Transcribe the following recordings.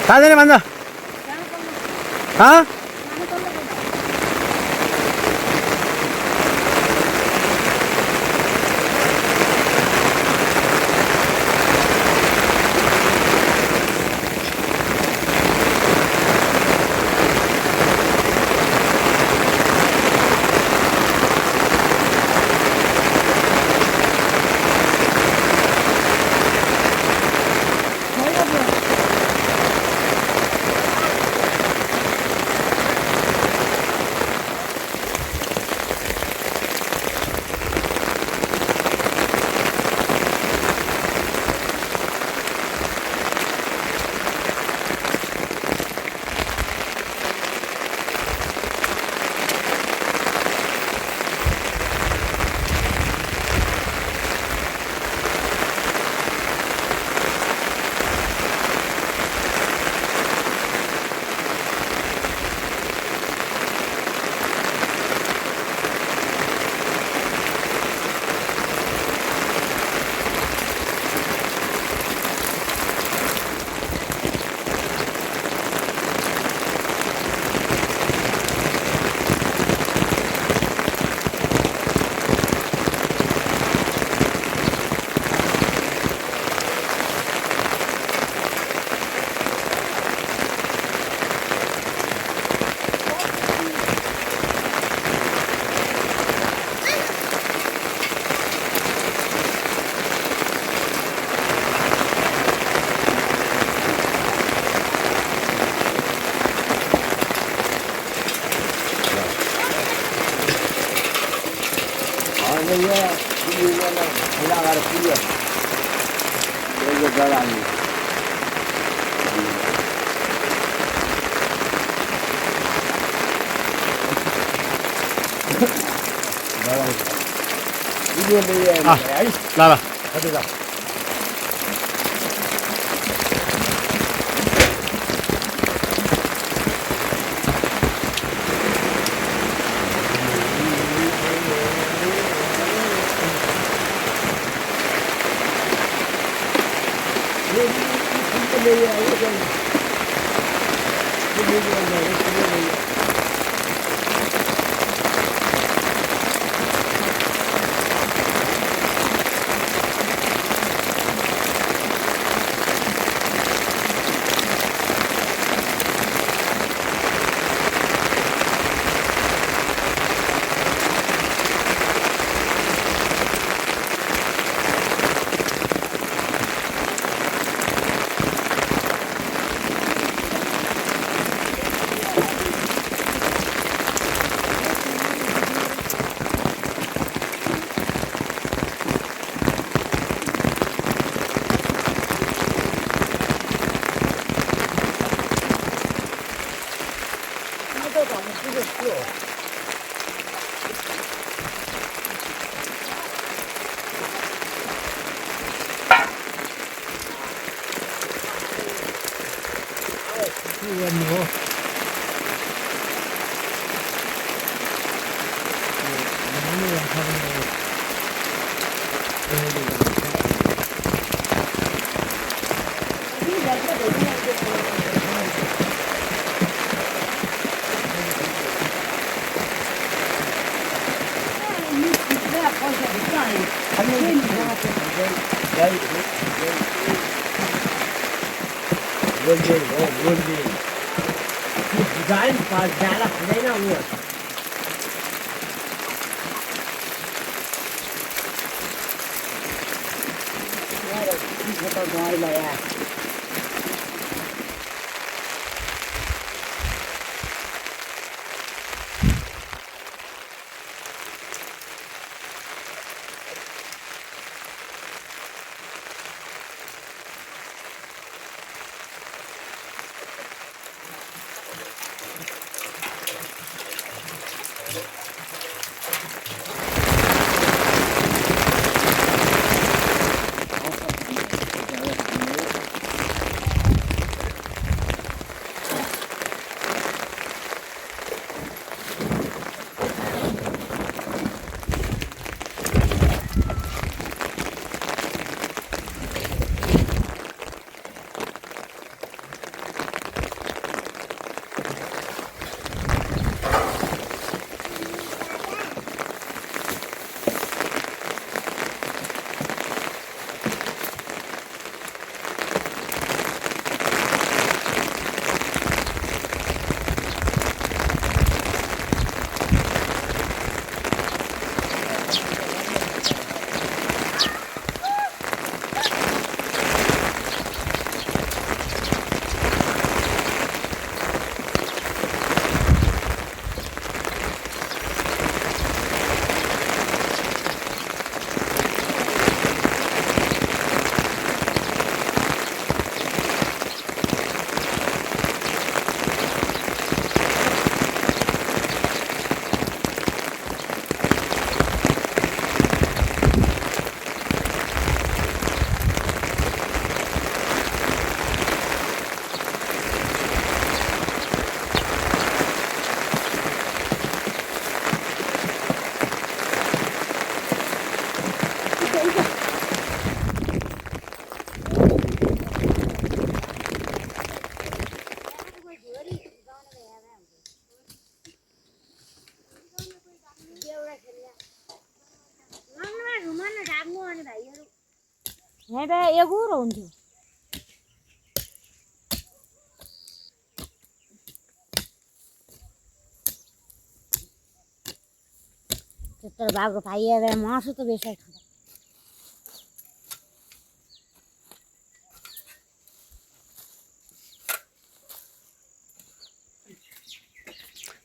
కాదని మంద Là là. Hadi lah. नहीं तो एक और हुन्थ्यो तर बाबु खाइए मासु त बेसाइ खाँदा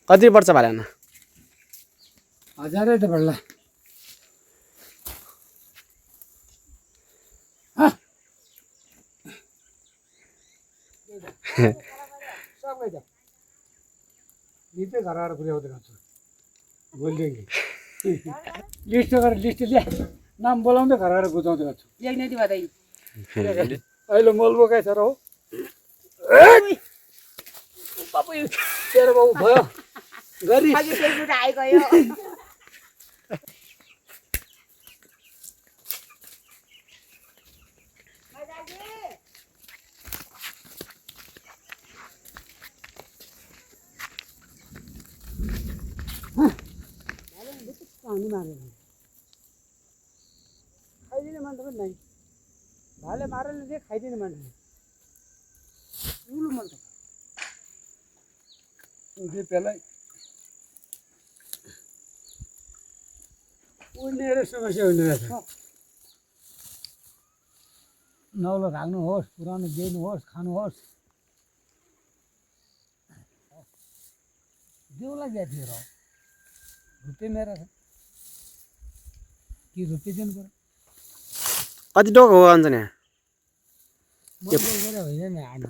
कति पर्छ भएन 1000 त पर्ला सब गइदा निते घर आएर पुर्याउँदै गर्छु बोल्दै लिस्ट गरेर लिस्ट ल्या नाम बोलाउँदै घर आएर बुझाउँदै गर्छु अहिले मोल बोकाइ छ र हो तेरो बाउ भयो गरी खाइदिने मान्छे पनि नै भाले मारेर चाहिँ खाइदिने मान्छे ठुलो मान्छे त्यसलाई उनीहरू समस्या हुने रहेछ नौलो राख्नुहोस् पुरानो दिनुहोस् खानुहोस् देउला दिएको थियो र रुपियाँ मेरो छ कि रुपियाँ दिनु पर्यो कति डोको हो अन्त यहाँ होइन नि आउनु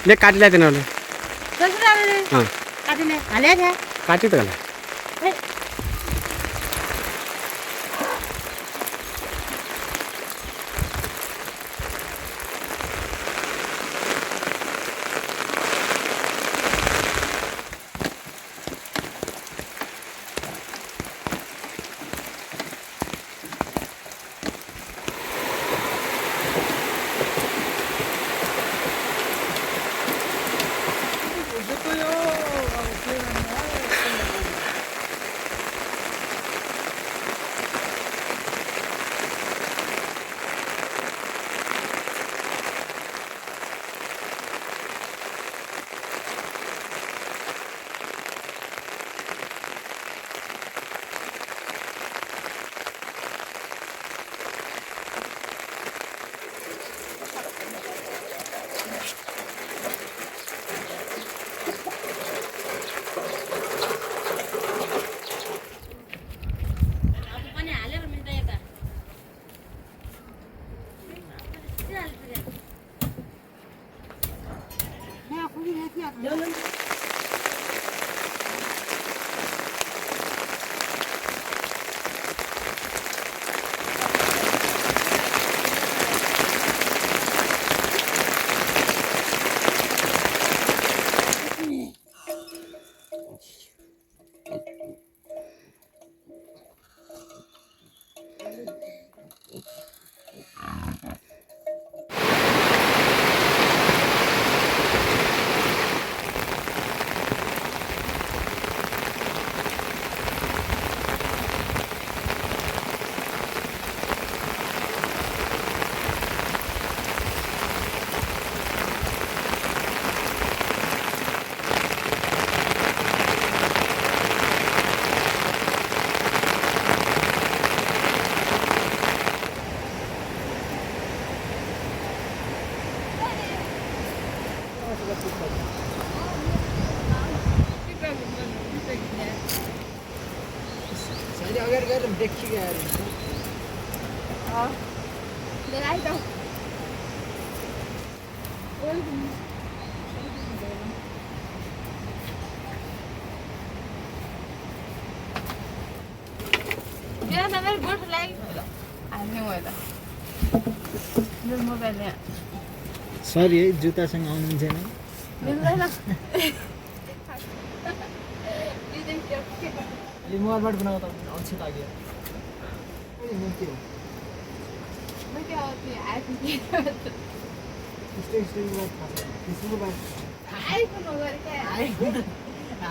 ले काटिला तिनीहरूले काटिने हाले छ काट्यो त होला अगाडि गएर देखियो यार सरी है जुत्तासँग आउनु छैन यो मोबाइलबाट बनाउँदा अल्छी लाग्यो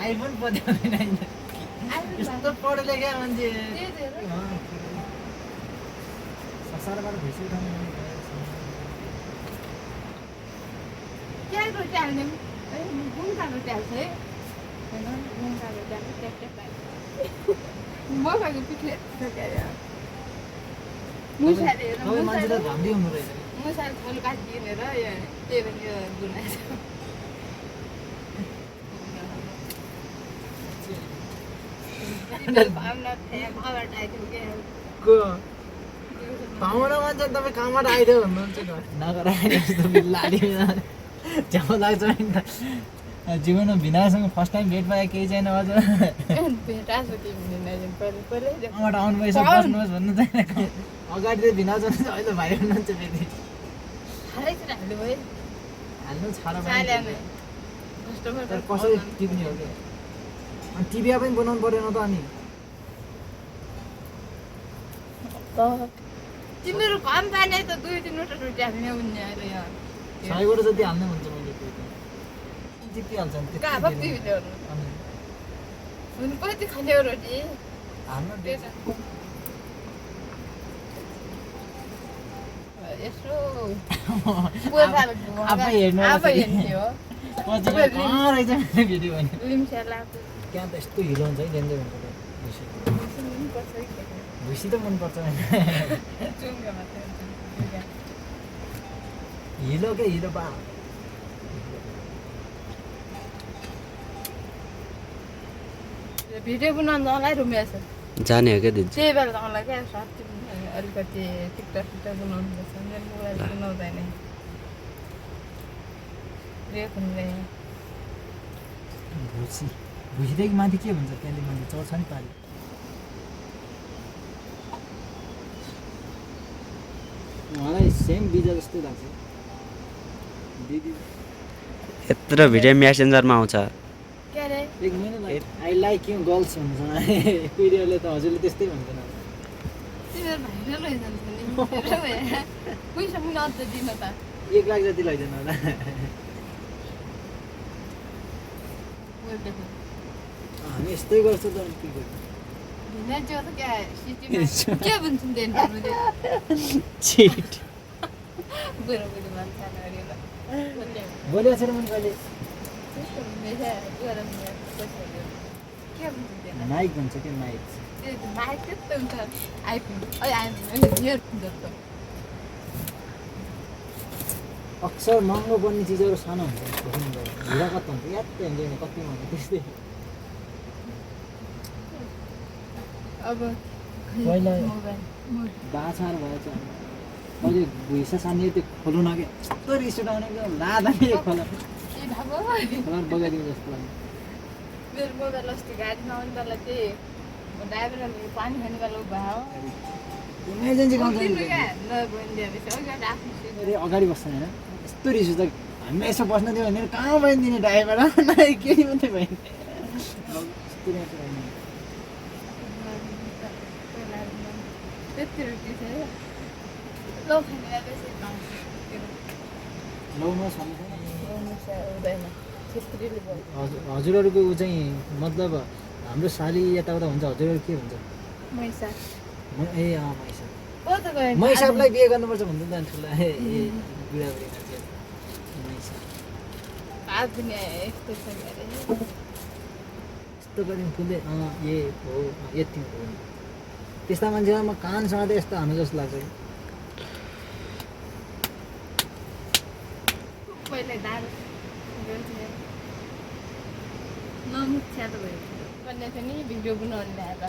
आइफोन पढ्दैन यस्तो पढे लेख्या मान्छे संसारबाट भेसी उठाउनु मान्छे त झाम्डी हुनु रहेछ पाहुना मान्छे तपाईँ कहाँबाट आइदियो भन्नुहुन्छ नगर झ्याउ लाग्छ नि त जीवनमा भिनासँग फर्स्ट टाइम भेट पाए केही छैन अझ कहाँबाट आउनु भएछ बस्नुहोस् भन्नु छैन अगाडि त भिना छ अहिले भाइ हुनुहुन्छ फेरि हाल्नु छाडा कसरी टिप्ने हो कि अनि टिभिया पनि बनाउनु परेन त अनि तिमीहरू घाम पाने त 2-3 रोटी हाल्ने हुने अरे यहाँ 6 जति हाल्ने हुन्छ मैले टिपिहाल्छ नि हुनु कति खाने रोटी हाल्नु यसो आफै हेर्नु आफै हेर्ने हो पछि कहाँ रहेछ मेरो भिडियो भने लिम्सेला त्यहाँ त यस्तो हिलो हुन्छ है डेन्जर हुन्छ भुसी त मनपर्छ हिलो के हिलो बा भिडियो बनाउनु जाँलाई रुमिया छ जाने हो क्या दिदी त्यही बेला जाँलाई क्या साथी अलिकति टिकटक बनाउनु पर्छ मेरो मोबाइल बनाउँदैन भुसीदेखि माथि के भन्छ त्यहाँदेखि माथि चढ्छ नि पारि उहाँलाई सेम बिजा जस्तै लाग्छ दिदी यत्रो भिडियो मेसेन्जरमा आउँछ के अरे एक महिना आई लाइक यु गर्ल्स भन्छ पिरियडले त हजुरले त्यस्तै भन्छन् तिमीहरू भाइरल भइजान्छ नि पैसा पनि अझ दिन त 1 लाख जति लैजानु होला हामी यस्तै गर्छ त अनि के गर्छ भिनाजो त क्या सिटीमा के भन्छन् देन हामीले चिट बुढो बुढी मान्छेहरुले बोलेको छैन मैले कहिले त्यस्तो मेजा गरम के भन्छन् नाइक भन्छ के नाइक त्यो नाइक त्यस्तो हुन्छ आइफोन आइफोन इयरफोन जस्तो अक्सर महँगो बन्ने चिजहरू सानो हुन्छ हिरा कति हुन्छ यात्तै हुन्छ नि कति हुन्छ त्यस्तै अब पहिला मोबाइल बाछार भएछ मैले भुइसा सानी त्यो खोल्नु नके यस्तो रिस उठाउने लादा नि खोला खोला बगाइदिनु जस्तो लाग्यो मेरो मोबाइल अस्ति गाडीमा आउने बेला त्यही ड्राइभरले पानी खाने बेला भयो इमर्जेन्सी गाउँछ अरे अगाडि बस्छ होइन यस्तो रिस उठ्छ हामी यसो बस्न दियो भने कहाँ बनिदिने ड्राइभर केही मात्रै भयो हजुरहरूको ऊ चाहिँ मतलब हाम्रो साली यताउता हुन्छ हजुरहरू के हुन्छ ए अँ मैसाबलाई बिहे गर्नुपर्छ भन्नु त ठुला ए बुढाबुढी मान्छे यस्तो गऱ्यौँ फुल्दै ए हो यति हो त्यस्ता मान्छेलाई म कानसँग त यस्तो हानु जस्तो लाग्छ थियो नमुख्या त भयो भन्ने थियो नि भिडियो बनाउनु ल्याएर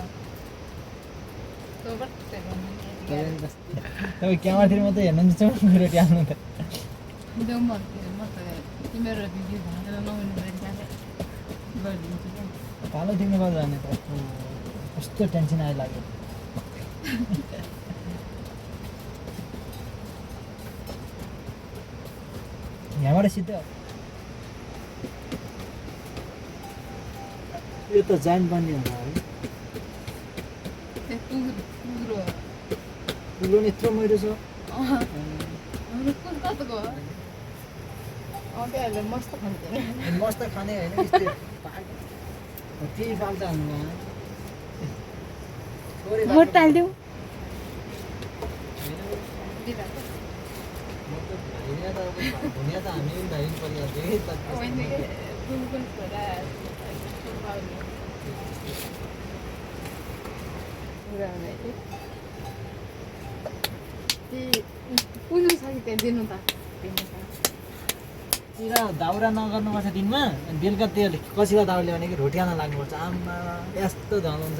तँ कस्तो तपाईँ क्यामेरातिर मात्रै हेर्नुहुन्छ रोटी हाल्नु त देऊ म त तिम्रो भिडियो भनेर नहुनु पऱ्यो त्यहाँ गरिदिन्छु क्या कालो तिमीले गर्दा जाने त कस्तो टेन्सन आइलाग्यो यहाँबाट सिधै यो त जाइन बन्ने होला है कुकुरो ठुलो नि यत्रो मैरो छ हाम्रो कुकुर कतिको त्यहाँहरूले मस्त खान्थेन मस्त खाने होइन यस्तो त्यही पाल्छ हाल्नु भोट हालिदेऊ दुनियाँ त हामी पनि भाइ परिवार पुग्नु छ कि त्यहाँ दिनु त चिरा दाउरा नगर्नुपर्छ दिनमा अनि बेलुका त्यो कसिला दाउले भने कि रोटी खान लाग्नुपर्छ आमा यस्तो झल हुन्छ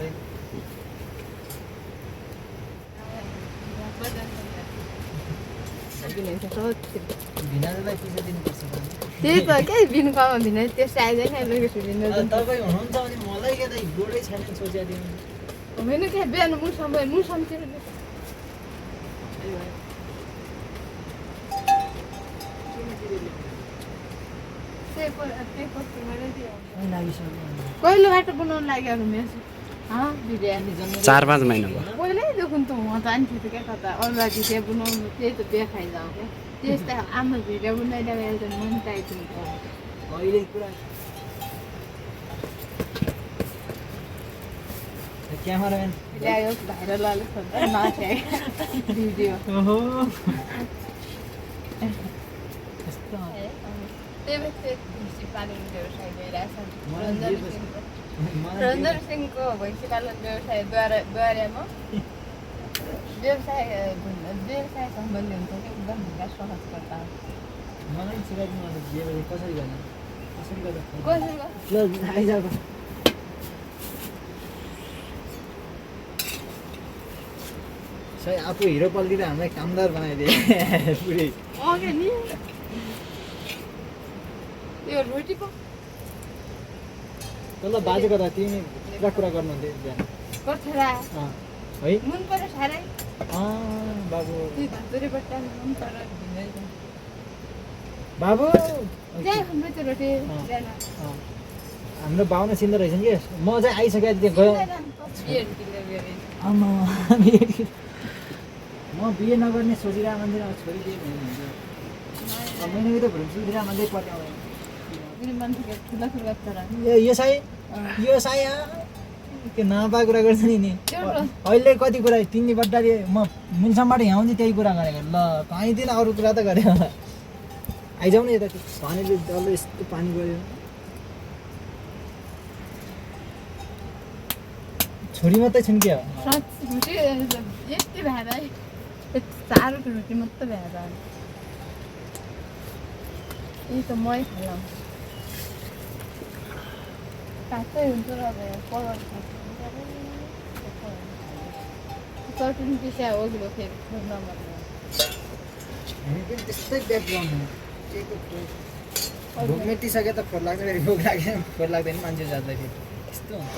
भिनाजुलाई पैसा दिनुपर्छ त्यही त क्या बिनुकामा भिना त्यस्तो आइँदैन तपाईँ हुनुहुन्छ भने मलाई क्या त गोडै छैन सोचिदिनु होइन क्या बिहान मुसम्तिर पहिलो बाटो बनाउनु लाग्यो मेरो 4-5 महिना भयो पहिल्यैदेखि त म जान्थेँ त क्या कता अरूलाई भिडियो बनाउनु त्यही त बिहा खाइजाउँ क्या त्यस्तो आमा भिडियो बनाइदिएर एउटा मन टाइदिन्छ अहिले कुरा क्यामेराम्यान ल्यायो भाइरल अलिक नछ्याए भिडियो त्यही पालन व्यवसाय भइरहेछ रञ्जन सिंहको भैँसी पालन व्यवसायद्वारामा व्यवसाय सम्बन्धी हुन्छ कि एकदम विकास सहज गर्दा मलाई सिकाइदिनु कसरी गर्ने सही आफू हिरो पल्टिएर हामीलाई कामदार बनाइदिए पुरै नि त्यो रोटी पो तल बाजे कता तिमी पुरा कुरा गर्नुहुन्थ्यो बिहान कथरा है मन पर्यो साह्रै बाबु त्यो धन्तुरी बट्टा मन पर्यो बाबु त्यहाँ हाम्रो त्यो रोटी हाम्रो बाहुना चिन्दो रहेछ नि म चाहिँ आइसकेको थिएँ गयो आमा म बिहे नगर्ने सोचिरहेको मान्छे अब छोडिदिएँ मैले त भुल्छुदिरहेको मान्छे पट्याउँदैन यो साई त्यो नपाएको कुरा गर्छ नि अहिले कति कुरा तिमी बट्टाले म मुन्समबाट आउँदै त्यही कुरा गरेको ल कहीँतिर अरू कुरा त गरे आइजाउ न यता पानीले डल्लो यस्तो पानी गयो छोरी मात्रै छन् क्या यति भएर चारो रोटी मात्रै भएर यही त मै खालाम काँचै हुन्छ र चटनी पिसा हो कि फेरि नमर्ने हामी पनि त्यस्तै ब्याकग्राउन्ड भोक मेटिसके त फोहोर लाग्छ फेरि भोक लाग्दैन फोहोर लाग्दैन मान्छे जाँदाखेरि यस्तो हुन्छ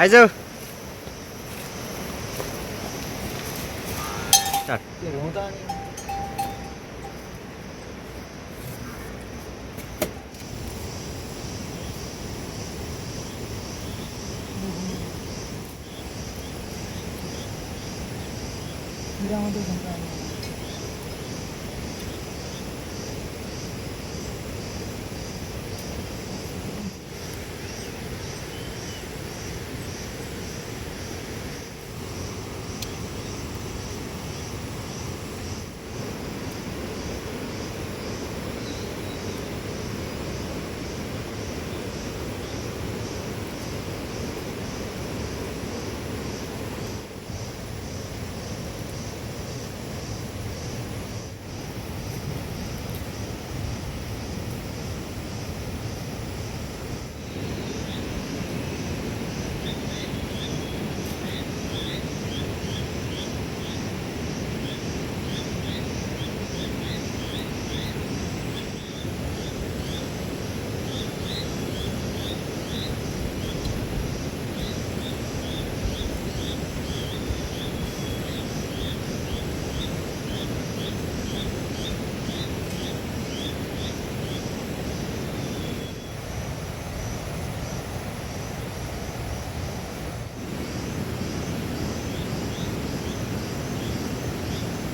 आइजाऊ त्यो हुँदा अनि किरा मात्रै हुन्छ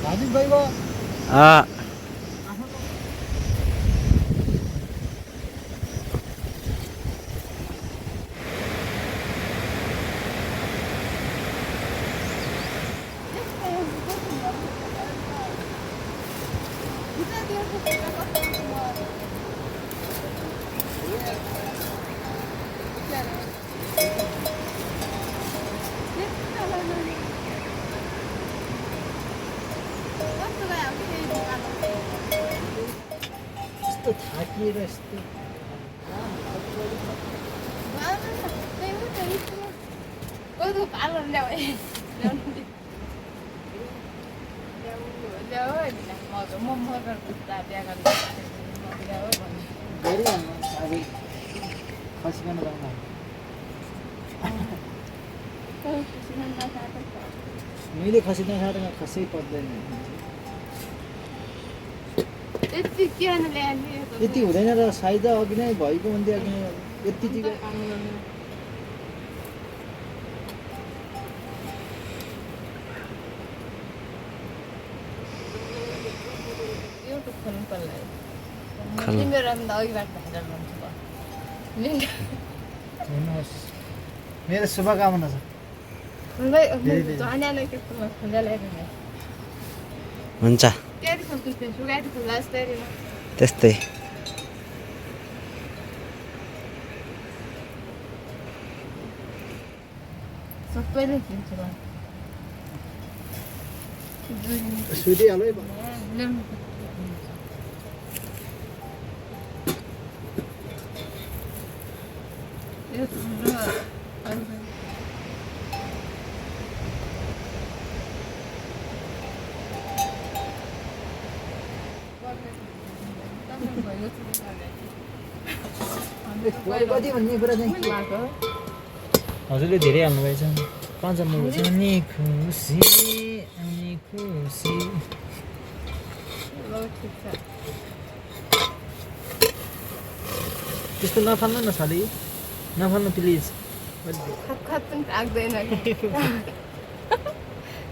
हजुर गइब यस्तो थाकिएर यस्तो गरिहाल्नु आज खसिकन जाउँला मैले खसिकन खाएर खसै पर्दैन यति हुँदैन र सायद अघि नै भएको भन्दै अघि यति चाहिँ हेर्नुहोस् मेरो शुभकामना छ हुन्छ त्यस्तै सबैले किन्छ सुटिहाल्नु है कति भन्ने कुरा चाहिँ हजुरले धेरै हाल्नुभएछ पाँचजनाको अनि खुसी त्यस्तो नफाल्नु न साली नफाल्नु प्लिज खत पनि राख्दैन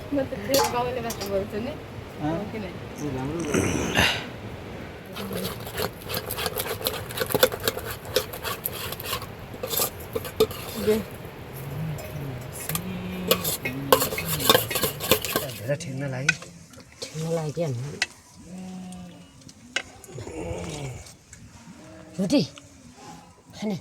म त त्यो गाउँले भाषा बोल्छु नि किन धेरै ठिक नलाग्यो लाग्यो रोटी खाने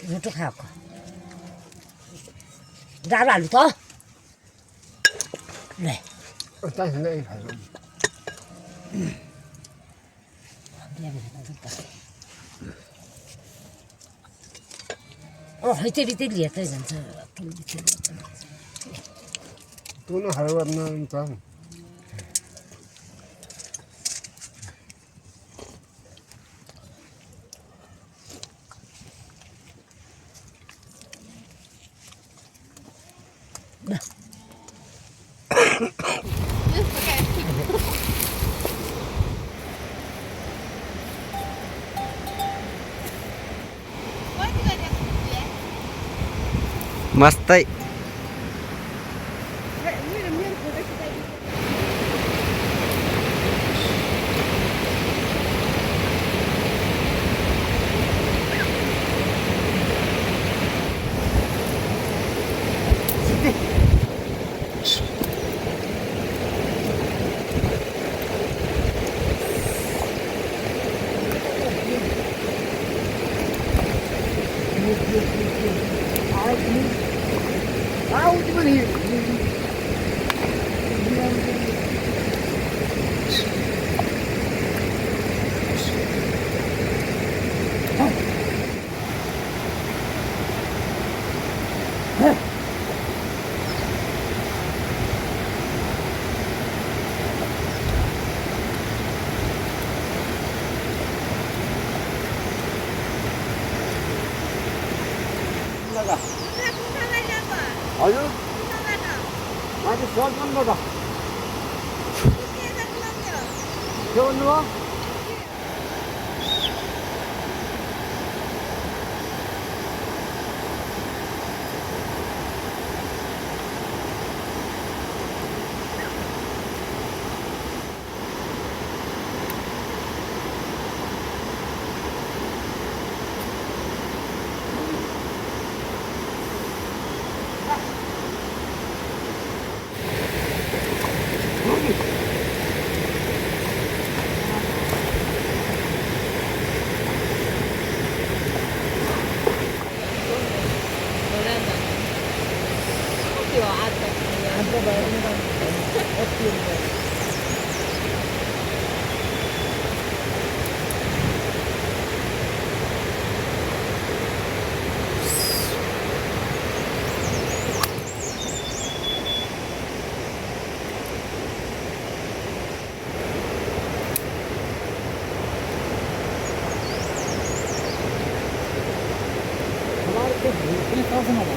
रोटी खाएको दाल हाल्नु त ले त्यसरी चाहिँ लिएरै जान्छ Tuno harap na ito. मस्तै हजुर माथि सर्टकटबाट के भन्नुभयो त्यो चल्छ न त